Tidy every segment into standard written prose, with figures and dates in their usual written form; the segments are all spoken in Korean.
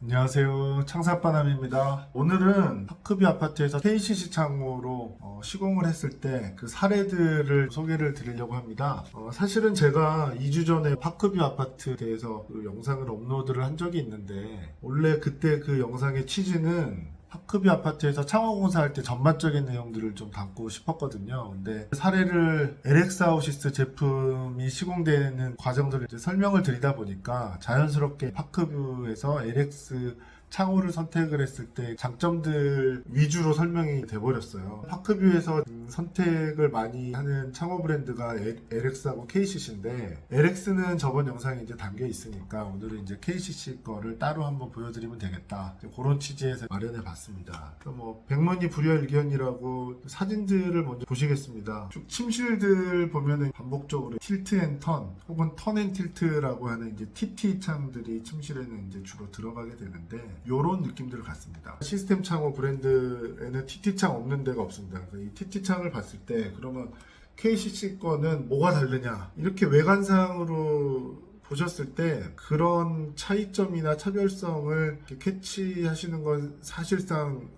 안녕하세요. 창사빠남입니다. 오늘은 파크뷰 아파트에서 KCC 창호로 시공을 했을 때 그 사례들을 소개를 드리려고 합니다. 사실은 제가 2주 전에 파크뷰 아파트에 대해서 그 영상을 업로드를 한 적이 있는데, 원래 그때 그 영상의 취지는 파크뷰 아파트에서 창호 공사할 때 전반적인 내용들을 좀 담고 싶었거든요. 근데 사례를 LX 하우시스 제품이 시공되는 과정들을 이제 설명을 드리다 보니까 자연스럽게 파크뷰에서 LX 창호를 선택을 했을 때 장점들 위주로 설명이 돼버렸어요. 파크뷰에서 선택을 많이 하는 창호 브랜드가 LX하고 KCC인데, LX는 저번 영상에 이제 담겨 있으니까 오늘은 이제 KCC 거를 따로 한번 보여드리면 되겠다, 그런 취지에서 마련해 봤습니다. 백문이 불여일견이라고 사진들을 먼저 보시겠습니다. 쭉 침실들 보면은 반복적으로 틸트 앤 턴 혹은 턴 앤 틸트라고 하는 이제 TT 창들이 침실에는 이제 주로 들어가게 되는데, 요런 느낌들을 갖습니다. 시스템 창호 브랜드에는 TT 창 없는 데가 없습니다. 이 TT 창을 봤을 때 그러면 KCC 거는 뭐가 다르냐, 이렇게 외관상으로 보셨을 때 그런 차이점이나 차별성을 캐치하시는 건 사실상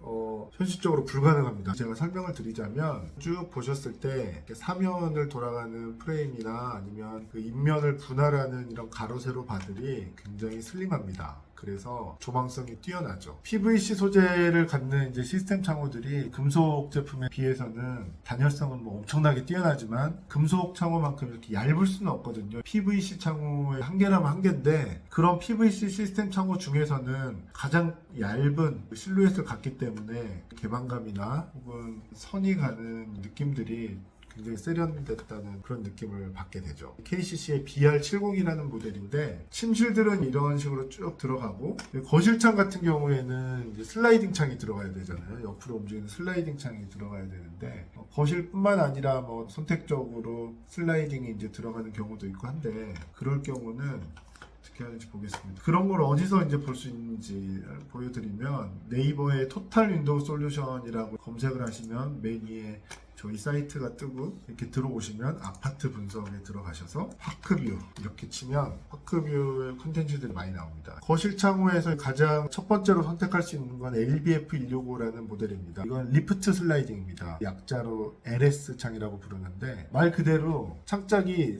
현실적으로 불가능합니다. 제가 설명을 드리자면, 쭉 보셨을 때 사면을 돌아가는 프레임이나 아니면 그 인면을 분할하는 이런 가로 세로 바들이 굉장히 슬림합니다. 그래서 조망성이 뛰어나죠. PVC 소재를 갖는 이제 시스템 창호들이 금속 제품에 비해서는 단열성은 엄청나게 뛰어나지만 금속 창호만큼 이렇게 얇을 수는 없거든요. PVC 창호의 한계라면 한계인데, 그런 PVC 시스템 창호 중에서는 가장 얇은 실루엣을 갖기 때문에 개방감이나 혹은 선이 가는 느낌들이 굉장히 세련됐다는 그런 느낌을 받게 되죠. KCC의 BR70이라는 모델인데, 침실들은 이런 식으로 쭉 들어가고, 거실창 같은 경우에는 이제 슬라이딩 창이 들어가야 되잖아요. 옆으로 움직이는 슬라이딩 창이 들어가야 되는데, 거실뿐만 아니라 선택적으로 슬라이딩이 이제 들어가는 경우도 있고 한데, 그럴 경우는 어떻게 하는지 보겠습니다. 그런 걸 어디서 이제 볼 수 있는지 보여드리면, 네이버에 토탈 윈도우 솔루션이라고 검색을 하시면 맨 위에 저희 사이트가 뜨고, 이렇게 들어오시면 아파트 분석에 들어가셔서 파크뷰 이렇게 치면 파크뷰의 콘텐츠들이 많이 나옵니다. 거실 창호에서 가장 첫 번째로 선택할 수 있는 건 LBF165라는 모델입니다. 이건 리프트 슬라이딩입니다. 약자로 LS 창이라고 부르는데, 말 그대로 창짝이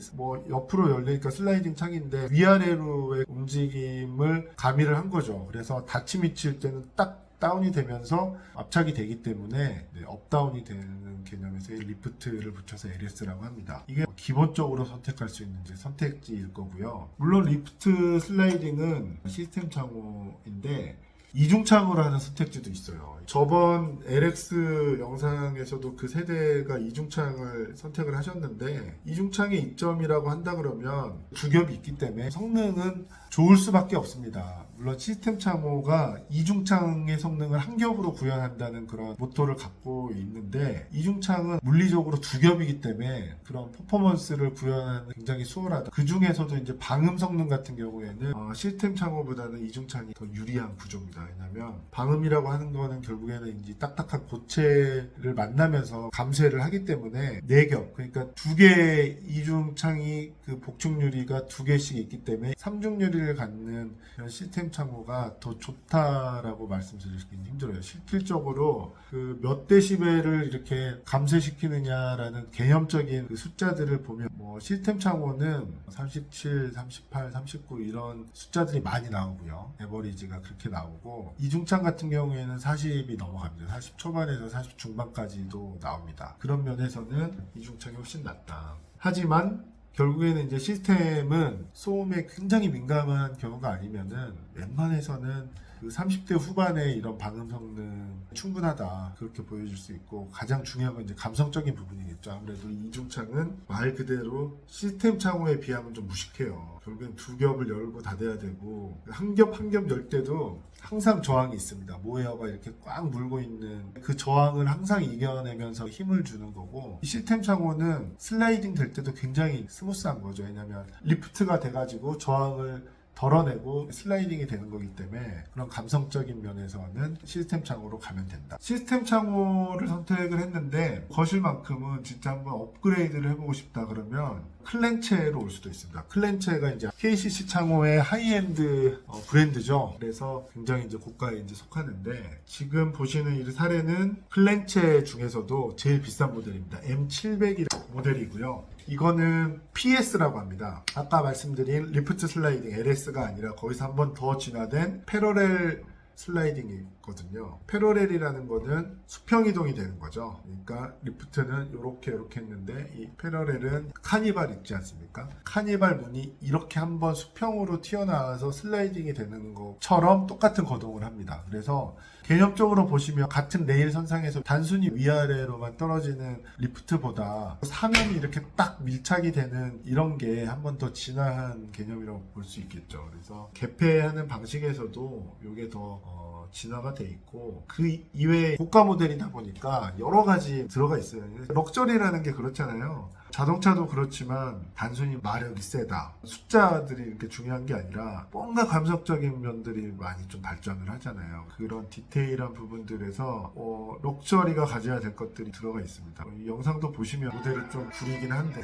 옆으로 열리니까 슬라이딩 창인데 위아래로의 움직임을 가미를 한 거죠. 그래서 닫힘이 칠 때는 딱 다운이 되면서 압착이 되기 때문에 업다운이 되는 개념에서 리프트를 붙여서 LS라고 합니다. 이게 기본적으로 선택할 수 있는 선택지일 거고요. 물론 리프트 슬라이딩은 시스템 창호인데 이중창으로 하는 선택지도 있어요. 저번 LX 영상에서도 그 세대가 이중창을 선택을 하셨는데, 이중창의 이점이라고 한다 그러면 두 겹이 있기 때문에 성능은 좋을 수밖에 없습니다. 물론 시스템 창호가 이중창의 성능을 한 겹으로 구현한다는 그런 모토를 갖고 있는데, 이중창은 물리적으로 두 겹이기 때문에 그런 퍼포먼스를 구현하는 굉장히 수월하다. 그 중에서도 이제 방음 성능 같은 경우에는 시스템 창호보다는 이중창이 더 유리한 구조입니다. 왜냐하면 방음이라고 하는 거는 결국에는 이제 딱딱한 고체를 만나면서 감쇄를 하기 때문에 4겹, 그러니까 2개의 이중창이 그 복층 유리가 2개씩 있기 때문에 3중 유리를 갖는 이런 시스템 창호가 더 좋다라고 말씀드리기는 힘들어요. 실질적으로 그 몇 데시벨을 이렇게 감쇄시키느냐라는 개념적인 그 숫자들을 보면 시스템 창호는 37, 38, 39 이런 숫자들이 많이 나오고요. 에버리지가 그렇게 나오고, 이중창 같은 경우에는 40이 넘어갑니다. 40 초반에서 40 중반까지도 나옵니다. 그런 면에서는 이중창이 훨씬 낫다. 하지만 결국에는 이제 시스템은 소음에 굉장히 민감한 경우가 아니면은 웬만해서는 그 30대 후반에 이런 방음 성능 충분하다, 그렇게 보여줄 수 있고, 가장 중요한 건 이제 감성적인 부분이겠죠. 아무래도 이중창은 말 그대로 시스템 창호에 비하면 좀 무식해요. 결국엔 두 겹을 열고 닫아야 되고, 한 겹 한 겹 열 때도 항상 저항이 있습니다. 모에어가 이렇게 꽉 물고 있는 그 저항을 항상 이겨내면서 힘을 주는 거고, 이 시스템 창호는 슬라이딩 될 때도 굉장히 스무스한 거죠. 왜냐면 리프트가 돼가지고 저항을 덜어내고 슬라이딩이 되는 거기 때문에 그런 감성적인 면에서는 시스템 창호로 가면 된다. 시스템 창호를 선택을 했는데 거실만큼은 진짜 한번 업그레이드를 해보고 싶다 그러면 클렌체로 올 수도 있습니다. 클렌체가 이제 KCC 창호의 하이엔드 브랜드죠. 그래서 굉장히 이제 고가에 이제 속하는데, 지금 보시는 이 사례는 클렌체 중에서도 제일 비싼 모델입니다. M700이라는 모델이고요. 이거는 PS라고 합니다. 아까 말씀드린 리프트 슬라이딩 LS가 아니라 거기서 한 번 더 진화된 패러렐 슬라이딩이 있거든요. 패러렐이라는 거는 수평 이동이 되는 거죠. 그러니까 리프트는 이렇게 했는데, 이 패러렐은 카니발 있지 않습니까? 카니발 문이 이렇게 한번 수평으로 튀어나와서 슬라이딩이 되는 것처럼 똑같은 거동을 합니다. 그래서 개념적으로 보시면 같은 레일 선상에서 단순히 위아래로만 떨어지는 리프트보다 사면이 이렇게 딱 밀착이 되는 이런 게 한 번 더 진화한 개념이라고 볼 수 있겠죠. 그래서 개폐하는 방식에서도 이게 더 진화가 돼 있고, 그 이외에 고가 모델이다 보니까 여러 가지 들어가 있어요. 럭셔리라는 게 그렇잖아요. 자동차도 그렇지만 단순히 마력이 세다, 숫자들이 이렇게 중요한 게 아니라 뭔가 감성적인 면들이 많이 좀 발전을 하잖아요. 그런 디테일한 부분들에서 럭셔리가 가져야 될 것들이 들어가 있습니다. 이 영상도 보시면 모델이 좀 구리긴 한데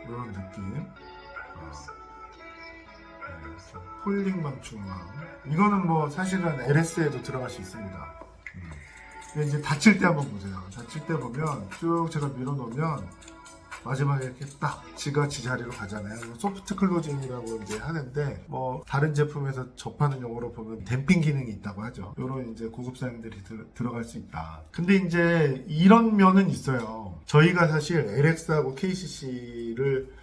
이런 느낌. 폴링 방충망, 이거는 뭐 사실은 LS에도 들어갈 수 있습니다. 근데 이제 닫힐 때 한번 보세요. 닫힐 때 보면 쭉 제가 밀어놓으면 마지막에 이렇게 딱 지가 지 자리로 가잖아요. 소프트 클로징이라고 이제 하는데, 뭐 다른 제품에서 접하는 용어로 보면 댐핑 기능이 있다고 하죠. 이런 이제 고급 사양들이 들어갈 수 있다. 근데 이제 이런 면은 있어요. 저희가 사실 LX하고 KCC를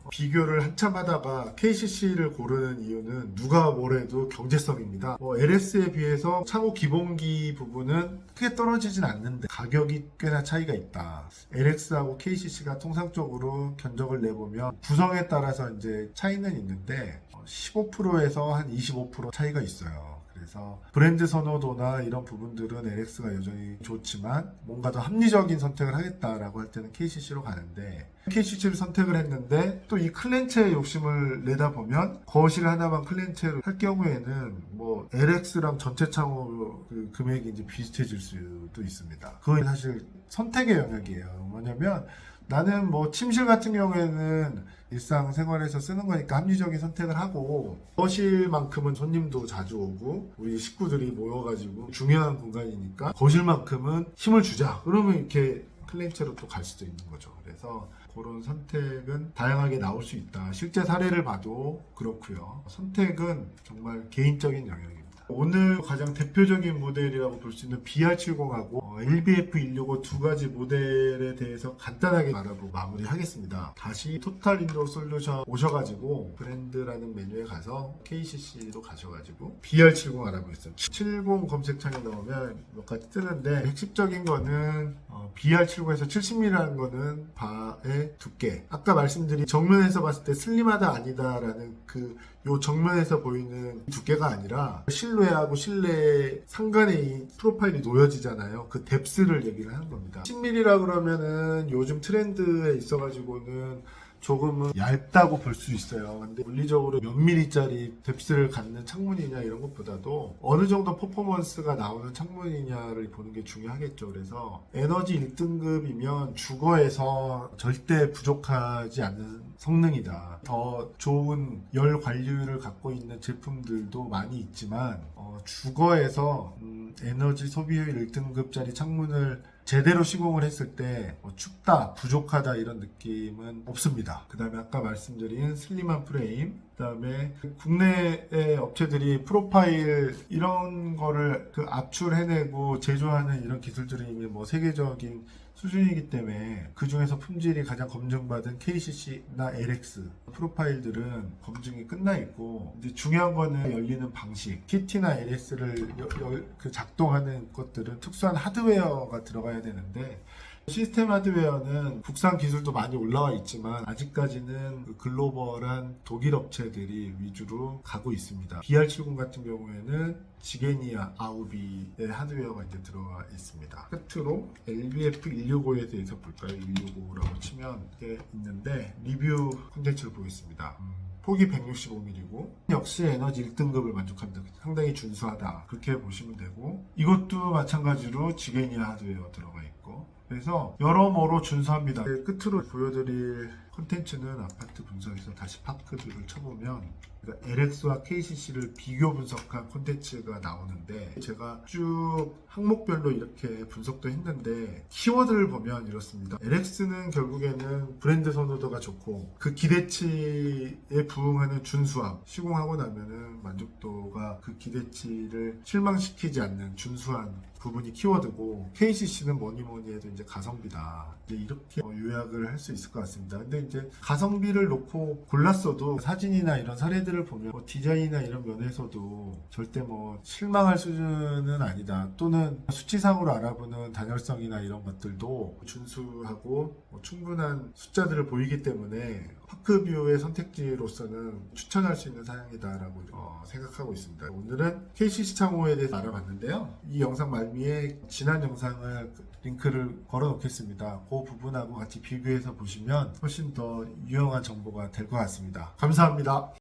비교를 한참 하다가 KCC를 고르는 이유는 누가 뭐래도 경제성입니다. LS에 비해서 창호 기본기 부분은 크게 떨어지진 않는데 가격이 꽤나 차이가 있다. LX하고 KCC가 통상적으로 견적을 내보면 구성에 따라서 이제 차이는 있는데 15%에서 한 25% 차이가 있어요. 그래서 브랜드 선호도나 이런 부분들은 LX가 여전히 좋지만 뭔가 더 합리적인 선택을 하겠다라고 할 때는 KCC로 가는데, KCC를 선택을 했는데 또 이 클렌체에 욕심을 내다 보면 거실 하나만 클렌체로 할 경우에는 뭐 LX랑 전체 창호 그 금액이 이제 비슷해질 수도 있습니다. 그건 사실 선택의 영역이에요. 뭐냐면 나는 뭐 침실 같은 경우에는 일상생활에서 쓰는 거니까 합리적인 선택을 하고, 거실만큼은 손님도 자주 오고 우리 식구들이 모여가지고 중요한 공간이니까 거실만큼은 힘을 주자, 그러면 이렇게 클렌체로 또 갈 수도 있는 거죠. 그래서 그런 선택은 다양하게 나올 수 있다. 실제 사례를 봐도 그렇고요. 선택은 정말 개인적인 영역입니다. 오늘 가장 대표적인 모델이라고 볼 수 있는 BR70하고 LBF165 두 가지 모델에 대해서 간단하게 알아보고 마무리하겠습니다. 다시 토탈 인도어 솔루션 오셔가지고 브랜드라는 메뉴에 가서 KCC로 가셔가지고 BR70 알아보겠습니다. 70 검색창에 넣으면 몇 가지 뜨는데, 핵심적인 거는 BR70에서 70mm라는 거는 바의 두께, 아까 말씀드린 정면에서 봤을 때 슬림하다 아니다라는 요 정면에서 보이는 두께가 아니라 실내하고 실내 상간에 이 프로파일이 놓여지잖아요. 그 뎁스를 얘기를 하는 겁니다. 10mm라 그러면은 요즘 트렌드에 있어가지고는 조금은 얇다고 볼 수 있어요. 근데 물리적으로 몇 mm짜리 뎁스를 갖는 창문이냐 이런 것보다도 어느 정도 퍼포먼스가 나오는 창문이냐를 보는 게 중요하겠죠. 그래서 에너지 1등급이면 주거에서 절대 부족하지 않는 성능이다. 더 좋은 열 관리율을 갖고 있는 제품들도 많이 있지만 주거에서 에너지 소비율 1등급짜리 창문을 제대로 시공을 했을 때 춥다, 부족하다 이런 느낌은 없습니다. 그 다음에 아까 말씀드린 슬림한 프레임, 그 다음에 국내의 업체들이 프로파일 이런 거를 압출해내고 제조하는 이런 기술들이 이미 뭐 세계적인 수준이기 때문에 그 중에서 품질이 가장 검증받은 KCC나 LX 프로파일들은 검증이 끝나 있고, 이제 중요한 거는 열리는 방식. KT나 LS를 작동하는 것들은 특수한 하드웨어가 들어가야 되는데, 시스템 하드웨어는 국산 기술도 많이 올라와 있지만 아직까지는 글로벌한 독일 업체들이 위주로 가고 있습니다. BR70 같은 경우에는 지게니아 아우비의 하드웨어가 이제 들어가 있습니다. 끝으로 LBF165에 대해서 볼까요? 165라고 치면 이게 있는데 리뷰 콘텐츠를 보겠습니다. 폭이 165mm고 역시 에너지 1등급을 만족합니다. 상당히 준수하다, 그렇게 보시면 되고, 이것도 마찬가지로 지게니아 하드웨어 들어가 있고, 그래서 여러모로 준수합니다. 끝으로 보여드릴 콘텐츠는 아파트 분석에서 다시 파크뷰를 쳐보면 그러니까 LX와 KCC를 비교 분석한 콘텐츠가 나오는데 제가 쭉 항목별로 이렇게 분석도 했는데 키워드를 보면 이렇습니다. LX는 결국에는 브랜드 선호도가 좋고 그 기대치에 부응하는 준수함, 시공하고 나면은 만족도가 그 기대치를 실망시키지 않는 준수한 부분이 키워드고, KCC는 뭐니 해도 이제 가성비다. 이제 이렇게 요약을 할 수 있을 것 같습니다. 근데 이제 가성비를 놓고 골랐어도 사진이나 이런 사례들을 보면 디자인이나 이런 면에서도 절대 실망할 수준은 아니다. 또는 수치상으로 알아보는 단열성이나 이런 것들도 준수하고 충분한 숫자들을 보이기 때문에 파크뷰의 선택지로서는 추천할 수 있는 사양이다라고 생각하고 있습니다. 오늘은 KCC 창호에 대해서 알아봤는데요. 이 영상 말미에 지난 영상을 링크를 걸어 놓겠습니다. 그 부분하고 같이 비교해서 보시면 훨씬 더 유용한 정보가 될 것 같습니다. 감사합니다.